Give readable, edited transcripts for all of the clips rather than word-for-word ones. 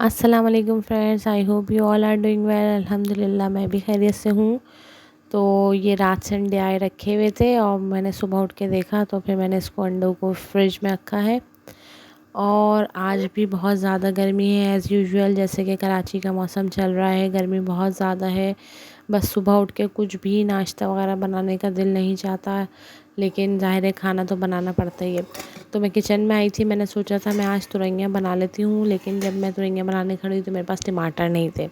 अस्सलाम वालेकुम friends, I hope you all are doing well. अल्हम्दुलिल्लाह मैं भी खैरियत से हूँ। तो ये रात से अंडे आए रखे हुए थे और मैंने सुबह उठ के देखा तो फिर मैंने इसको अंडों को फ्रिज में रखा है। और आज भी बहुत ज़्यादा गर्मी है एज़ यूजुअल, जैसे कि कराची का मौसम चल रहा है, गर्मी बहुत ज़्यादा है। बस सुबह उठ के कुछ भी नाश्ता वगैरह बनाने का दिल नहीं चाहता, लेकिन ज़ाहिर है खाना तो बनाना पड़ता ही है। तो मैं किचन में आई थी, मैंने सोचा था मैं आज तुरैया बना लेती हूँ, लेकिन जब मैं तुरैया बनाने खड़ी तो मेरे पास टमाटर नहीं थे।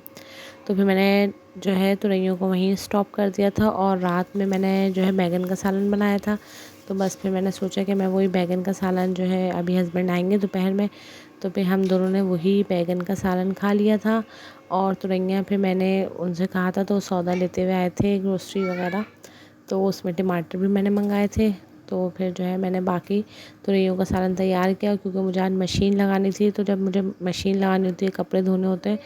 तो फिर मैंने जो है तुरैयों को वहीं स्टॉप कर दिया था और रात में मैंने जो है बैंगन का सालन बनाया था। तो बस फिर मैंने सोचा कि मैं वही बैंगन का सालन जो है, अभी हस्बैंड आएंगे दोपहर में, तो फिर हम दोनों ने वही बैंगन का सालन खा लिया था। और तुरैया फिर मैंने उनसे कहा था तो सौदा लेते हुए आए थे, ग्रोसरी वगैरह, तो उसमें टमाटर भी मैंने मंगाए थे। तो फिर जो है मैंने बाकी तुरैयों का सालन तैयार किया, क्योंकि मुझे आज मशीन लगानी थी। तो जब मुझे मशीन लगानी होती है, कपड़े धोने होते हैं,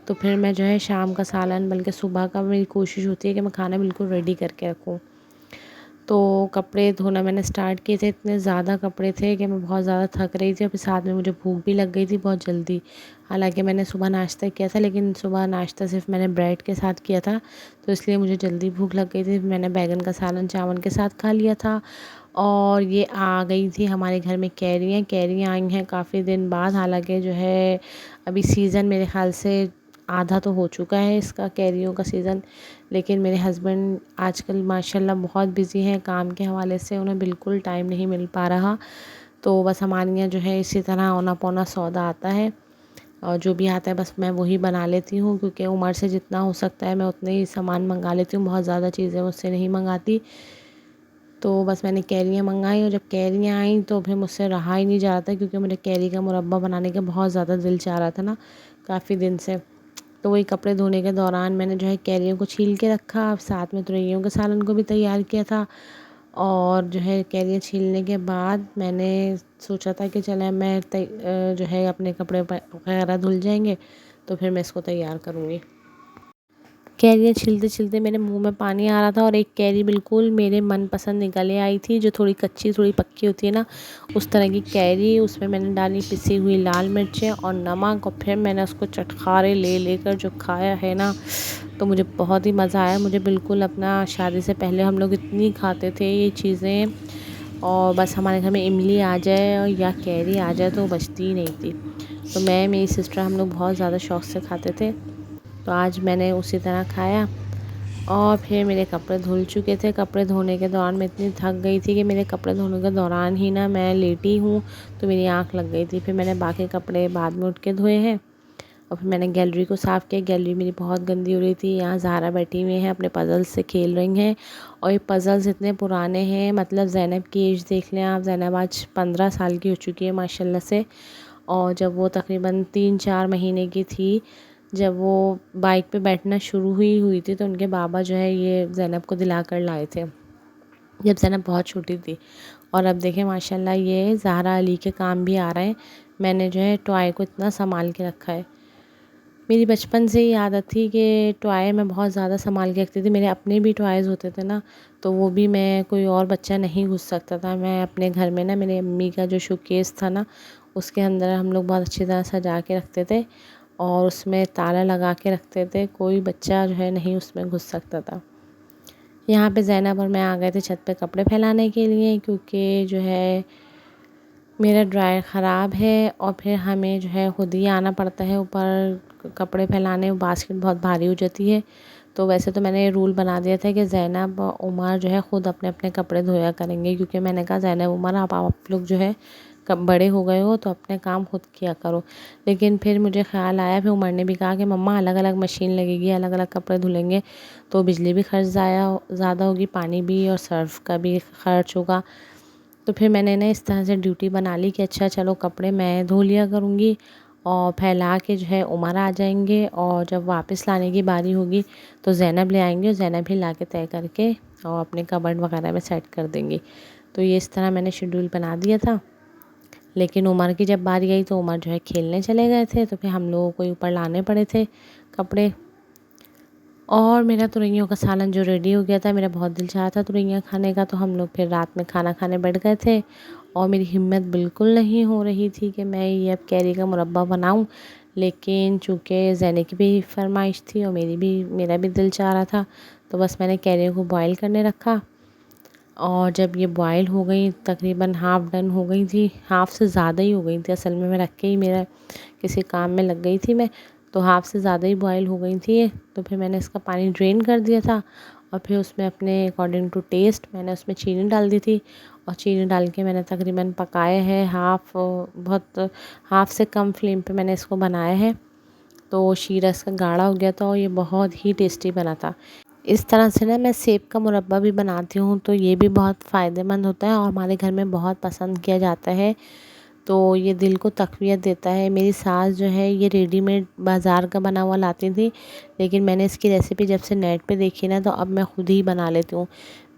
तो फिर मैं जो है शाम का सालन, बल्कि सुबह का मेरी कोशिश होती है कि मैं खाना बिल्कुल रेडी करके रखूँ। तो कपड़े धोना मैंने स्टार्ट किए थे, इतने ज़्यादा कपड़े थे कि मैं बहुत ज़्यादा थक रही थी और फिर साथ में मुझे भूख भी लग गई थी बहुत जल्दी। हालांकि मैंने सुबह नाश्ता किया था, लेकिन सुबह नाश्ता सिर्फ मैंने ब्रेड के साथ किया था, तो इसलिए मुझे जल्दी भूख लग गई थी। मैंने बैंगन का सालन चावल के साथ खा लिया था। और ये आ गई थी हमारे घर में कैरियाँ कैरियाँ आई हैं काफ़ी दिन बाद। हालांकि जो है अभी सीज़न मेरे ख़्याल से आधा तो हो चुका है इसका, कैरियों का सीज़न, लेकिन मेरे हस्बैंड आजकल माशाल्लाह बहुत बिज़ी हैं काम के हवाले से, उन्हें बिल्कुल टाइम नहीं मिल पा रहा। तो बस हमारे यहाँ जो है इसी तरह औना पौना सौदा आता है, और जो भी आता है बस मैं वही बना लेती हूँ, क्योंकि उम्र से जितना हो सकता है मैं उतने ही सामान मंगा लेती हूँ, बहुत ज़्यादा चीज़ें मुझसे नहीं मंगाती। तो बस मैंने कैरियाँ मंगाई, और जब कैरियाँ आईं तो फिर मुझसे रहा ही नहीं जा रहा था, क्योंकि मुझे कैरी का मुरब्बा बनाने का बहुत ज़्यादा दिल चाह रहा था ना, काफ़ी दिन से। तो वही कपड़े धोने के दौरान मैंने जो है कैरियों को छील के रखा, साथ में तुरैयों के सालन को भी तैयार किया था। और जो है कैरियाँ छीलने के बाद मैंने सोचा था कि चले मैं जो है अपने कपड़े वगैरह धुल जाएंगे, तो फिर मैं इसको तैयार करूँगी। कैरियाँ छीलते छीलते मेरे मुंह में पानी आ रहा था, और एक कैरी बिल्कुल मेरे मनपसंद निकले आई थी, जो थोड़ी कच्ची थोड़ी पक्की होती है ना, उस तरह की कैरी। उसमें मैंने डाली पिसी हुई लाल मिर्चें और नमक, और फिर मैंने उसको चटखारे ले लेकर जो खाया है ना, तो मुझे बहुत ही मज़ा आया। मुझे बिल्कुल अपना, शादी से पहले हम लोग इतनी खाते थे ये चीज़ें, और बस हमारे घर में इमली आ जाए या कैरी आ जाए तो बचती ही नहीं थी। तो मैं, मेरी सिस्टर, हम लोग बहुत ज़्यादा शौक़ से खाते थे। तो आज मैंने उसी तरह खाया, और फिर मेरे कपड़े धुल चुके थे। कपड़े धोने के दौरान मैं इतनी थक गई थी कि मेरे कपड़े धोने के दौरान ही ना मैं लेटी हूँ तो मेरी आँख लग गई थी। फिर मैंने बाकी कपड़े बाद में उठ के धोए हैं, और फिर मैंने गैलरी को साफ़ किया। गैलरी मेरी बहुत गंदी हो रही थी। यहाँ ज़ाहरा बैठी हुई हैं, अपने पज़ल्स से खेल रही हैं, और ये पज़ल्स इतने पुराने हैं, मतलब ज़ैनब की एज देख लें आप। ज़ैनब आज 15 साल की हो चुकी है माशाल्लाह से। और जब वो तकरीबन 3-4 महीने की थी, जब वो बाइक पे बैठना शुरू हुई थी, तो उनके बाबा जो है ये ज़ैनब को दिला कर लाए थे, जब ज़ैनब बहुत छोटी थी। और अब देखें माशाल्लाह ये ज़हरा अली के काम भी आ रहे हैं। मैंने जो है टॉय को इतना संभाल के रखा है। मेरी बचपन से ही आदत थी कि टॉय मैं बहुत ज़्यादा संभाल के रखती थी। मेरे अपने भी टॉयज़ होते थे ना, तो वो भी मैं, कोई और बच्चा नहीं घुस सकता था। मैं अपने घर में ना, मेरी अम्मी का जो शोकेस था ना, उसके अंदर हम लोग बहुत अच्छी तरह सजा के रखते थे, और उसमें ताला लगा के रखते थे, कोई बच्चा जो है नहीं उसमें घुस सकता था। यहाँ पे ज़ैनब और मैं आ गए थे छत पे कपड़े फैलाने के लिए, क्योंकि जो है मेरा ड्रायर ख़राब है, और फिर हमें जो है खुद ही आना पड़ता है ऊपर कपड़े फैलाने। बास्केट बहुत भारी हो जाती है। तो वैसे तो मैंने रूल बना दिया था कि ज़ैनब और उमर जो है ख़ुद अपने अपने कपड़े धोया करेंगे, क्योंकि मैंने कहा ज़ैनब, उमर, आप लोग जो है कब बड़े हो गए हो तो अपने काम खुद किया करो। लेकिन फिर मुझे ख़्याल आया, फिर उमर ने भी कहा कि मम्मा अलग अलग मशीन लगेगी, अलग अलग कपड़े धुलेंगे तो बिजली भी खर्च ज़्यादा होगी, पानी भी और सर्फ का भी खर्च होगा। तो फिर मैंने ना इस तरह से ड्यूटी बना ली कि अच्छा चलो कपड़े मैं धो लिया करूँगी, और फैला के जो है उमर आ जाएंगे, और जब वापस लाने की बारी होगी तो ज़ैनब ले आएंगे, और ज़ैनब ही ला के तय करके और अपने कबर्ड वगैरह में सेट कर देंगी। तो ये इस तरह मैंने शेड्यूल बना दिया था। लेकिन उमर की जब बारी आई तो उमर जो है खेलने चले गए थे, तो फिर हम लोगों को ऊपर लाने पड़े थे कपड़े। और मेरा तुरैयों का सालन जो रेडी हो गया था, मेरा बहुत दिल चाहा था तुरैया खाने का, तो हम लोग फिर रात में खाना खाने बैठ गए थे। और मेरी हिम्मत बिल्कुल नहीं हो रही थी कि मैं ये अब कैरी का मुरब्बा बनाऊं, लेकिन चूँकि ज़ैने की भी फरमाइश थी और मेरा भी दिल चाह रहा था, तो बस मैंने कैरियर को बॉईल करने रखा। और जब ये बॉईल हो गई, तकरीबन हाफ़ डन हो गई थी, हाफ़ से ज़्यादा ही हो गई थी असल में, मैं रख के ही मेरा किसी काम में लग गई थी मैं, तो हाफ़ से ज़्यादा ही बॉईल हो गई थी ये। तो फिर मैंने इसका पानी ड्रेन कर दिया था और फिर उसमें अपने अकॉर्डिंग टू टेस्ट मैंने उसमें चीनी डाल दी थी और चीनी डाल के मैंने तकरीबन पकाया है बहुत हाफ़ से कम फ्लेम पे मैंने इसको बनाया है। तो शीरा इसका गाढ़ा हो गया था और ये बहुत ही टेस्टी बना था। इस तरह से ना मैं सेब का मुरब्बा भी बनाती हूँ, तो ये भी बहुत फ़ायदेमंद होता है और हमारे घर में बहुत पसंद किया जाता है। तो ये दिल को तक़वियत देता है। मेरी सास जो है ये रेडीमेड बाज़ार का बना हुआ लाती थी, लेकिन मैंने इसकी रेसिपी जब से नेट पे देखी ना, तो अब मैं ख़ुद ही बना लेती हूँ।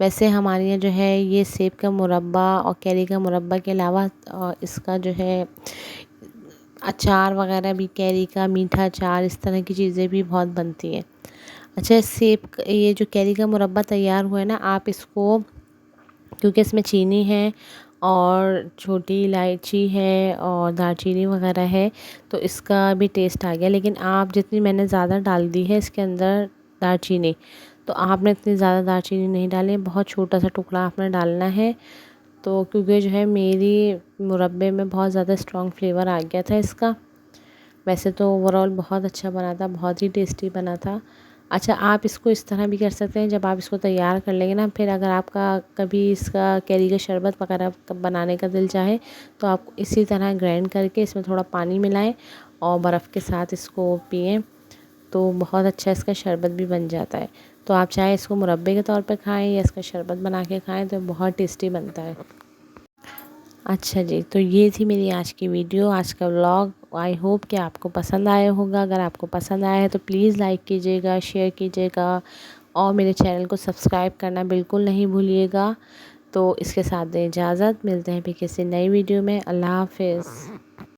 वैसे हमारे यहाँ जो है ये सेब का मुरब्बा और कैरी का मुरब्बा के अलावा इसका जो है अचार वग़ैरह भी, कैरी का मीठा अचार, इस तरह की चीज़ें भी बहुत बनती हैं। अच्छा, ये जो कैरी का मुरब्बा तैयार हुआ है ना, आप इसको, क्योंकि इसमें चीनी है और छोटी इलायची है और दालचीनी वगैरह है, तो इसका भी टेस्ट आ गया। लेकिन आप जितनी मैंने ज़्यादा डाल दी है इसके अंदर दालचीनी, तो आपने इतनी ज़्यादा दालचीनी नहीं डाली, बहुत छोटा सा टुकड़ा आपने डालना है। तो क्योंकि जो है मेरी मुरब्बे में बहुत ज़्यादा स्ट्रॉन्ग फ्लेवर आ गया था इसका। वैसे तो ओवरऑल बहुत अच्छा बना था, बहुत ही टेस्टी बना था। अच्छा, आप इसको इस तरह भी कर सकते हैं, जब आप इसको तैयार कर लेंगे ना, फिर अगर आपका कभी इसका कैरी का शरबत वगैरह बनाने का दिल चाहे, तो आप इसी तरह ग्राइंड करके इसमें थोड़ा पानी मिलाएं और बर्फ़ के साथ इसको पिएं, तो बहुत अच्छा इसका शरबत भी बन जाता है। तो आप चाहे इसको मुरब्बे के तौर पे खाएं या इसका शरबत बना के खाएं, तो बहुत टेस्टी बनता है। अच्छा जी, तो ये थी मेरी आज की वीडियो, आज का व्लॉग। आई होप कि आपको पसंद आया होगा। अगर आपको पसंद आया है तो प्लीज़ लाइक कीजिएगा, शेयर कीजिएगा और मेरे चैनल को सब्सक्राइब करना बिल्कुल नहीं भूलिएगा। तो इसके साथ दें इजाज़त, मिलते हैं फिर किसी नई वीडियो में। अल्लाह हाफ़िज़।